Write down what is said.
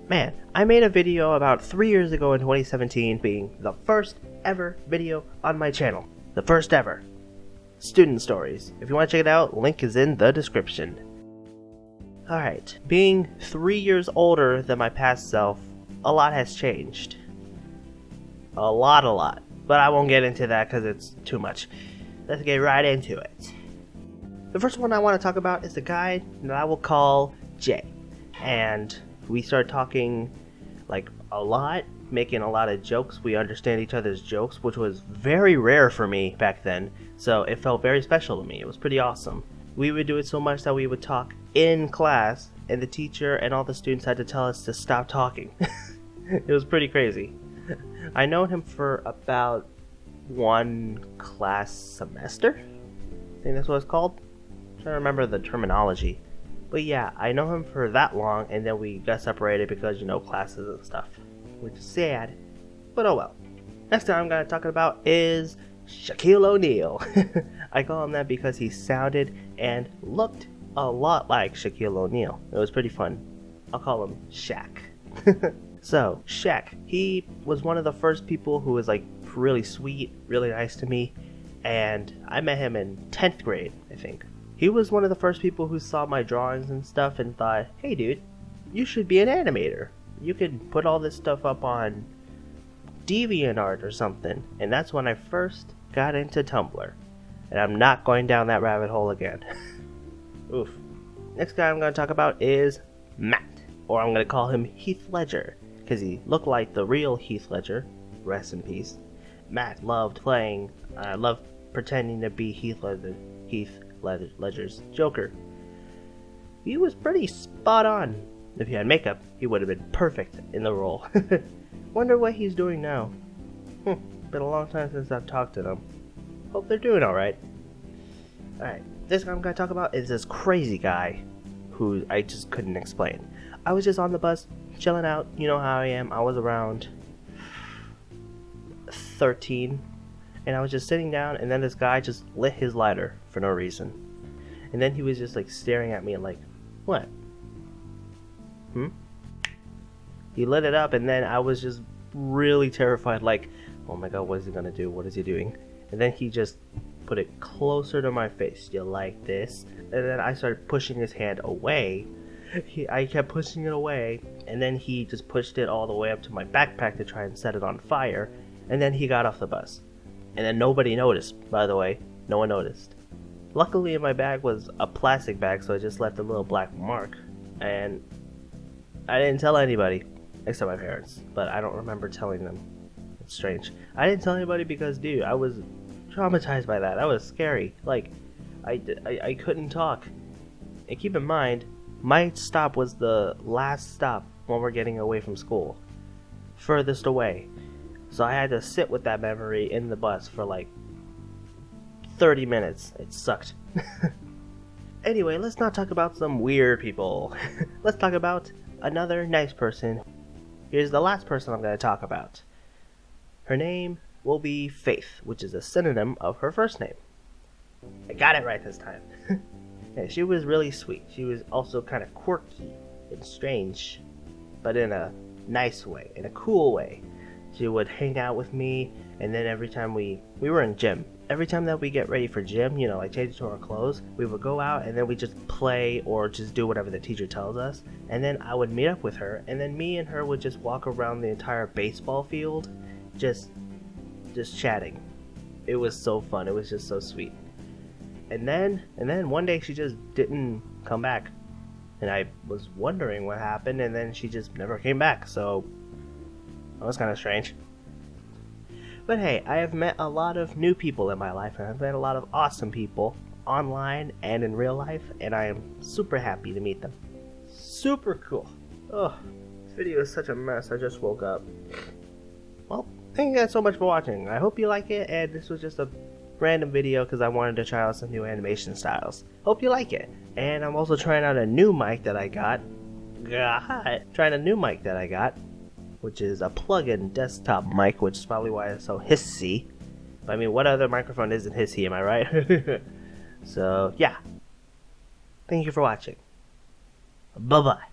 Man, I made a video about 3 years ago in 2017 being the first ever video on my channel. The first ever. Student stories. If you want to check it out, link is in the description. Alright, being 3 years older than my past self, a lot has changed. A lot. But I won't get into that because it's too much. Let's get right into it. The first one I want to talk about is the guy that I will call Jay. And we started talking like a lot, making a lot of jokes. We understand each other's jokes, which was very rare for me back then. So it felt very special to me. It was pretty awesome. We would do it so much that we would talk in class, and the teacher and all the students had to tell us to stop talking. It was pretty crazy. I known him for about one class semester? I think that's what it's called. I'm trying to remember the terminology. But yeah, I know him for that long, and then we got separated because, classes and stuff. Which is sad, but oh well. Next time I'm going to talk about is Shaquille O'Neal. I call him that because he sounded and looked a lot like Shaquille O'Neal. It was pretty fun. I'll call him Shaq. So, Shaq, he was one of the first people who was like really sweet, really nice to me, and I met him in 10th grade, I think. He was one of the first people who saw my drawings and stuff and thought, hey dude, you should be an animator. You could put all this stuff up on DeviantArt or something. And that's when I first got into Tumblr. And I'm not going down that rabbit hole again. Oof. Next guy I'm going to talk about is Matt. Or I'm going to call him Heath Ledger. Because he looked like the real Heath Ledger. Rest in peace. Matt loved pretending to be Heath Ledger's Joker. He was pretty spot on. If he had makeup, he would have been perfect in the role. Wonder what he's doing now. Been a long time since I've talked to them. Hope they're doing alright. Alright, this guy I'm going to talk about is this crazy guy who I just couldn't explain. I was just on the bus, chilling out. You know how I am. I was around 13. And I was just sitting down, and then this guy just lit his lighter for no reason. And then he was just like staring at me and like, what? He lit it up, and then I was just really terrified, like, oh my god, what is he gonna do? What is he doing? And then he just put it closer to my face. You like this? And then I started pushing his hand away. I kept pushing it away, and then he just pushed it all the way up to my backpack to try and set it on fire. And then he got off the bus. And then nobody noticed, by the way. No one noticed. Luckily in my bag was a plastic bag, so I just left a little black mark. And I didn't tell anybody, except my parents. But I don't remember telling them. It's strange. I didn't tell anybody because, dude, I was traumatized by that. That was scary. Like, I couldn't talk. And keep in mind, my stop was the last stop when we're getting away from school. Furthest away. So I had to sit with that memory in the bus for like 30 minutes. It sucked. Anyway, let's not talk about some weird people. Let's talk about another nice person. Here's the last person I'm going to talk about. Her name will be Faith, which is a synonym of her first name. I got it right this time. Yeah, she was really sweet. She was also kind of quirky and strange, but in a nice way, in a cool way. She would hang out with me, and then every time we were in gym. Every time that we get ready for gym, like change to our clothes, we would go out and then we just play or just do whatever the teacher tells us. And then I would meet up with her, and then me and her would just walk around the entire baseball field, just chatting. It was so fun. It was just so sweet. And then one day she just didn't come back. And I was wondering what happened, and then she just never came back, so that was kind of strange. But hey, I have met a lot of new people in my life, and I've met a lot of awesome people online and in real life, and I am super happy to meet them. Super cool. Oh, this video is such a mess. I just woke up. Well, thank you guys so much for watching. I hope you like it, and this was just a random video because I wanted to try out some new animation styles. Hope you like it. And I'm also trying out a new mic that I got. Which is a plug-in desktop mic, which is probably why it's so hissy. But I mean, what other microphone isn't hissy, am I right? So, yeah. Thank you for watching. Bye-bye.